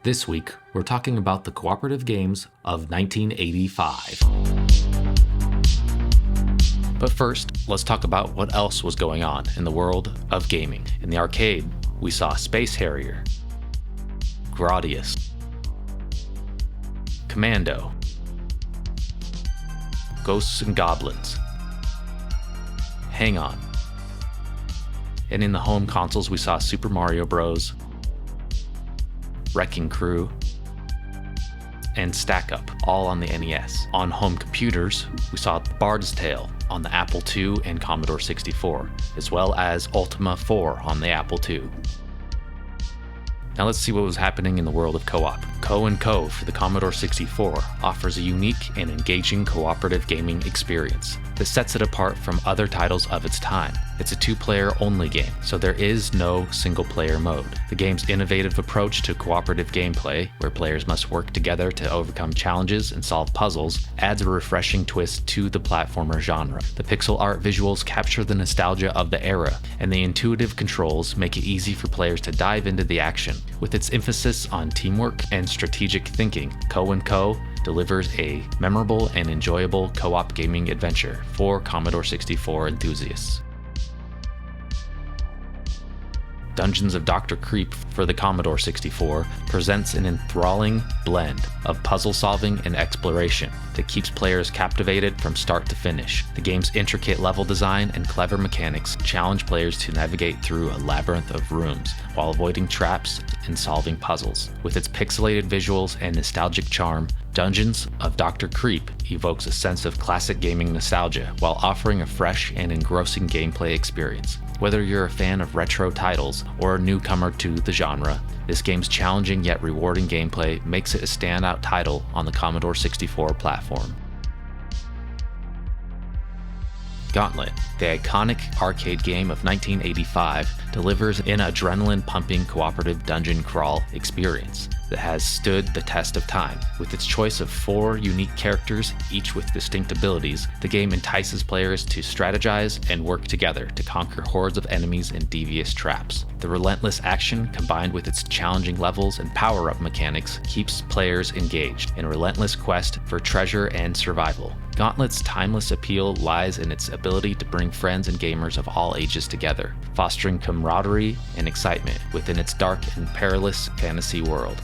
This week, we're talking about the cooperative games of 1985. But first, let's talk about what else was going on in the world of gaming. In the arcade, we saw Space Harrier, Gradius, Commando, Ghosts and Goblins, Hang On. And in the home consoles, we saw Super Mario Bros., Wrecking Crew, and Stack Up, all on the NES. On home computers, we saw Bard's Tale on the Apple II and Commodore 64, as well as Ultima 4 on the Apple II. Now let's see what was happening in the world of co-op. Co&Co for the Commodore 64 offers a unique and engaging cooperative gaming experience that sets it apart from other titles of its time. It's a two-player only game, so there is no single-player mode. The game's innovative approach to cooperative gameplay, where players must work together to overcome challenges and solve puzzles, adds a refreshing twist to the platformer genre. The pixel art visuals capture the nostalgia of the era, and the intuitive controls make it easy for players to dive into the action. With its emphasis on teamwork and strategic thinking, Co&Co delivers a memorable and enjoyable co-op gaming adventure for Commodore 64 enthusiasts. Dungeons of Dr. Creep for the Commodore 64 presents an enthralling blend of puzzle solving and exploration that keeps players captivated from start to finish. The game's intricate level design and clever mechanics challenge players to navigate through a labyrinth of rooms while avoiding traps and solving puzzles. With its pixelated visuals and nostalgic charm, Dungeons of Dr. Creep evokes a sense of classic gaming nostalgia while offering a fresh and engrossing gameplay experience. Whether you're a fan of retro titles or a newcomer to the genre, this game's challenging yet rewarding gameplay makes it a standout title on the Commodore 64 platform. Gauntlet, the iconic arcade game of 1985, delivers an adrenaline-pumping cooperative dungeon crawl experience that has stood the test of time. With its choice of 4 unique characters, each with distinct abilities, the game entices players to strategize and work together to conquer hordes of enemies and devious traps. The relentless action, combined with its challenging levels and power-up mechanics, keeps players engaged in a relentless quest for treasure and survival. Gauntlet's timeless appeal lies in its ability to bring friends and gamers of all ages together, fostering camaraderie and excitement within its dark and perilous fantasy world.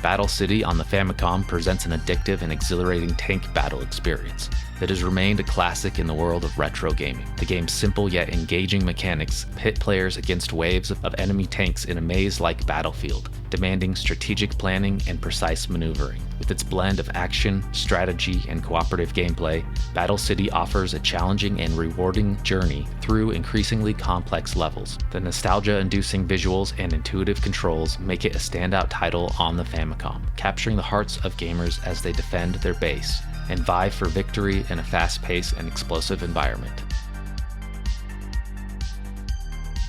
Battle City on the Famicom presents an addictive and exhilarating tank battle experience that has remained a classic in the world of retro gaming. The game's simple yet engaging mechanics pit players against waves of enemy tanks in a maze-like battlefield, demanding strategic planning and precise maneuvering. With its blend of action, strategy, and cooperative gameplay, Battle City offers a challenging and rewarding journey through increasingly complex levels. The nostalgia-inducing visuals and intuitive controls make it a standout title on the Famicom, capturing the hearts of gamers as they defend their base and vie for victory in a fast-paced and explosive environment.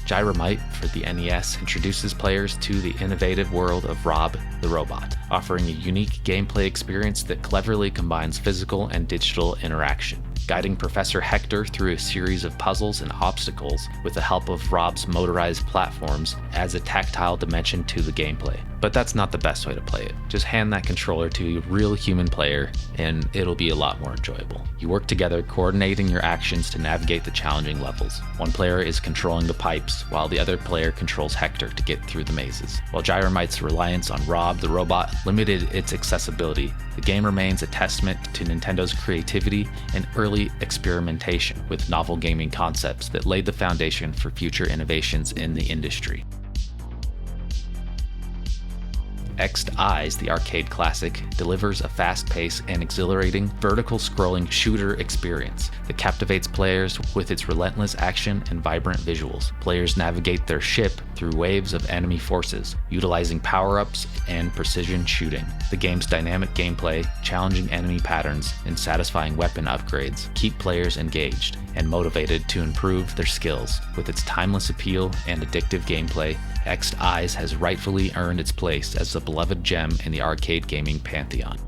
Gyromite for the NES introduces players to the innovative world of Rob the Robot, offering a unique gameplay experience that cleverly combines physical and digital interaction. Guiding Professor Hector through a series of puzzles and obstacles with the help of Rob's motorized platforms adds a tactile dimension to the gameplay. But that's not the best way to play it. Just hand that controller to a real human player and it'll be a lot more enjoyable. You work together, coordinating your actions to navigate the challenging levels. One player is controlling the pipes, while the other player controls Hector to get through the mazes. While Gyromite's reliance on Rob the Robot limited its accessibility, the game remains a testament to Nintendo's creativity and early experimentation with novel gaming concepts that laid the foundation for future innovations in the industry. Exed Eyes, the arcade classic, delivers a fast-paced and exhilarating vertical-scrolling shooter experience that captivates players with its relentless action and vibrant visuals. Players navigate their ship through waves of enemy forces, utilizing power-ups and precision shooting. The game's dynamic gameplay, challenging enemy patterns, and satisfying weapon upgrades keep players engaged and motivated to improve their skills. With its timeless appeal and addictive gameplay, Exed Eyes has rightfully earned its place as a beloved gem in the arcade gaming pantheon.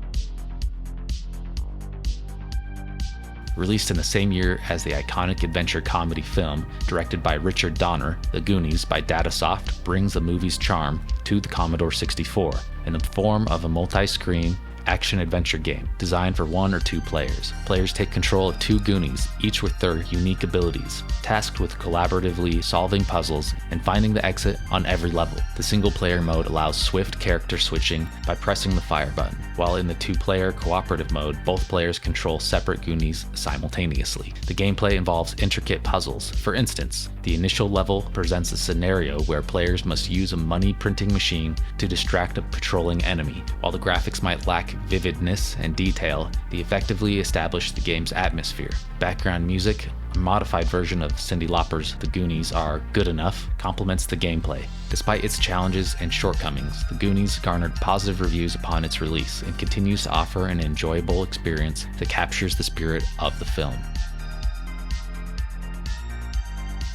Released in the same year as the iconic adventure comedy film directed by Richard Donner, The Goonies by Datasoft brings the movie's charm to the Commodore 64 in the form of a multi-screen action-adventure game designed for 1 or 2 players. Players take control of 2 Goonies, each with their unique abilities, tasked with collaboratively solving puzzles and finding the exit on every level. The single-player mode allows swift character switching by pressing the fire button, while in the 2-player cooperative mode, both players control separate Goonies simultaneously. The gameplay involves intricate puzzles. For instance, the initial level presents a scenario where players must use a money printing machine to distract a patrolling enemy. While the graphics might lack vividness and detail, they effectively establish the game's atmosphere. Background music, a modified version of Cyndi Lauper's The Goonies Are Good Enough, complements the gameplay. Despite its challenges and shortcomings, The Goonies garnered positive reviews upon its release and continues to offer an enjoyable experience that captures the spirit of the film.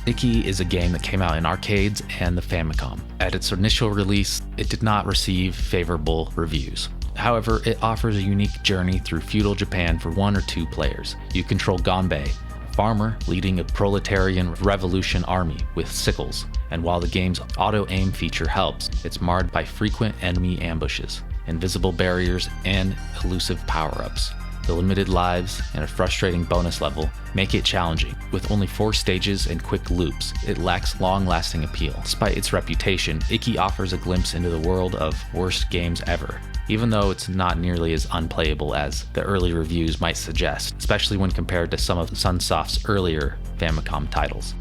Ikki is a game that came out in arcades and the Famicom. At its initial release, it did not receive favorable reviews. However, it offers a unique journey through feudal Japan for 1 or 2 players. You control Ganbei, a farmer leading a proletarian revolution army with sickles, and while the game's auto-aim feature helps, it's marred by frequent enemy ambushes, invisible barriers, and elusive power-ups. The limited lives and a frustrating bonus level make it challenging. With only 4 stages and quick loops, it lacks long-lasting appeal. Despite its reputation, Ikki offers a glimpse into the world of worst games ever, even though it's not nearly as unplayable as the early reviews might suggest, especially when compared to some of Sunsoft's earlier Famicom titles.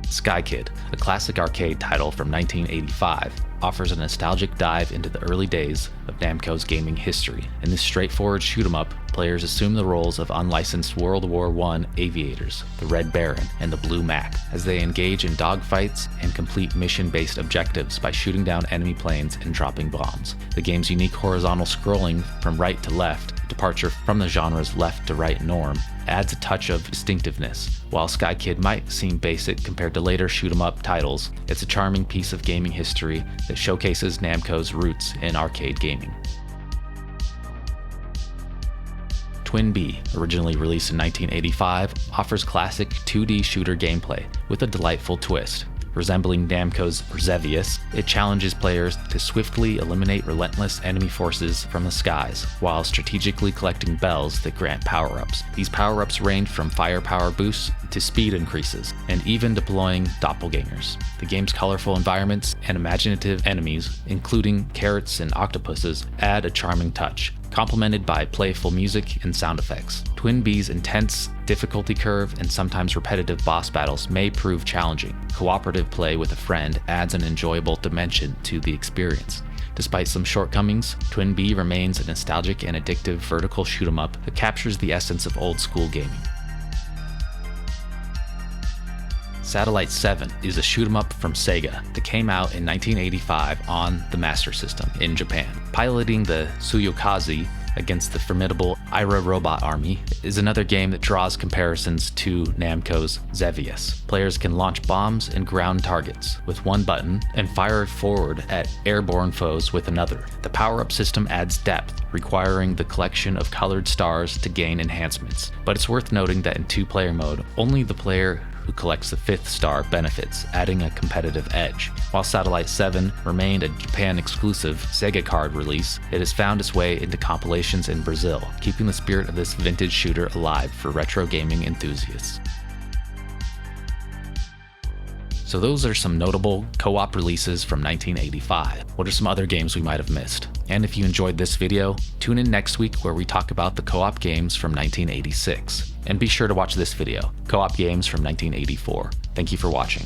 Sky Kid, a classic arcade title from 1985, offers a nostalgic dive into the early days of Namco's gaming history. In this straightforward shoot-'em-up, players assume the roles of unlicensed World War I aviators, the Red Baron and the Blue Mac, as they engage in dogfights and complete mission-based objectives by shooting down enemy planes and dropping bombs. The game's unique horizontal scrolling from right to left, departure from the genre's left-to-right norm, adds a touch of distinctiveness. While Sky Kid might seem basic compared to later shoot-'em-up titles, it's a charming piece of gaming history that showcases Namco's roots in arcade gaming. Twin Bee, originally released in 1985, offers classic 2D shooter gameplay with a delightful twist. Resembling Namco's Xevious, it challenges players to swiftly eliminate relentless enemy forces from the skies, while strategically collecting bells that grant power-ups. These power-ups range from firepower boosts to speed increases, and even deploying doppelgangers. The game's colorful environments and imaginative enemies, including carrots and octopuses, add a charming touch, complemented by playful music and sound effects. Twin Bee's intense difficulty curve and sometimes repetitive boss battles may prove challenging. Cooperative play with a friend adds an enjoyable dimension to the experience. Despite some shortcomings, Twin Bee remains a nostalgic and addictive vertical shoot-'em-up that captures the essence of old-school gaming. Satellite 7 is a shoot-'em-up from Sega that came out in 1985 on the Master System in Japan. Piloting the Tsuyokaze against the formidable Ira robot army is another game that draws comparisons to Namco's Xevious. Players can launch bombs and ground targets with one button and fire forward at airborne foes with another. The power-up system adds depth, requiring the collection of colored stars to gain enhancements. But it's worth noting that in 2-player mode, only the player who collects the 5th star benefits, adding a competitive edge. While Satellite 7 remained a Japan-exclusive Sega card release, it has found its way into compilations in Brazil, keeping the spirit of this vintage shooter alive for retro gaming enthusiasts. So those are some notable co-op releases from 1985. What are some other games we might have missed? And if you enjoyed this video, tune in next week where we talk about the co-op games from 1986. And be sure to watch this video, Co-op Games from 1984. Thank you for watching.